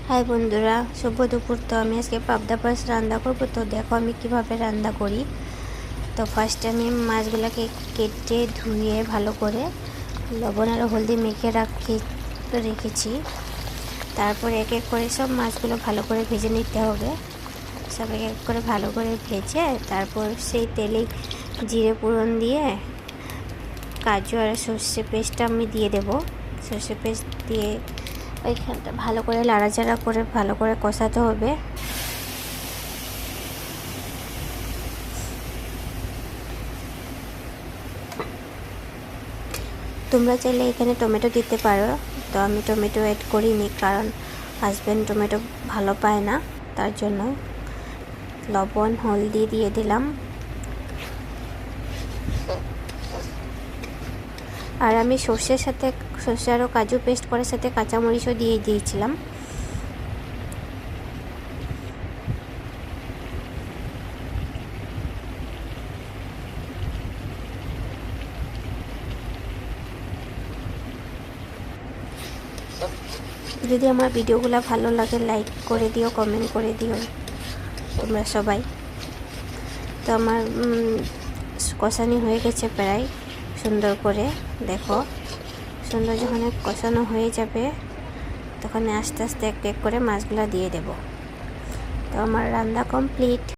High বন্ধুরা, শুভ দুপুর। তো আমি আজকে পাবদা মাছ রান্না করবো। তো দেখো আমি কিভাবে রান্না করি। তো ফার্স্টে আমি মাছগুলোকে কেটে ধুয়ে ভালো করে লবণ আর হলদি মেখে রেখেছি। তারপরে এক এক করে সব মাছগুলো ভালো করে ভেজে নিতে হবে। সব এক এক করে ভালো করে ভেজে তারপর সেই তেলে জিরে ফোড়ন দিয়ে কাজু আর সর্ষে পেস্টটা আমি দিয়ে দেবো। সর্ষে পেস্ট দিয়ে ওইখানটা ভালো করে লাড়াচাড়া করে ভালো করে কষাতে হবে। তোমরা চাইলে এখানে টমেটো দিতে পারো, তো আমি টমেটো অ্যাড করিনি কারণ হাজব্যান্ড টমেটো ভালো পায় না, তার জন্য লবণ হলদি দিয়ে দিলাম। আর আমি সর্ষে আরও কাজু পেস্ট করার সাথে কাঁচামরিচও দিয়ে দিয়েছিলাম। যদি আমার ভিডিওগুলো ভালো লাগে লাইক করে দিও, কমেন্ট করে দিও তোমরা সবাই। তো আমার কষানি হয়ে গেছে প্রায় সুন্দর করে। দেখো সুন্দর যখন কষানো হয়ে যাবে তখন আস্তে আস্তে এক এক করে মাছগুলো দিয়ে দেব। তো আমার রান্না কমপ্লিট।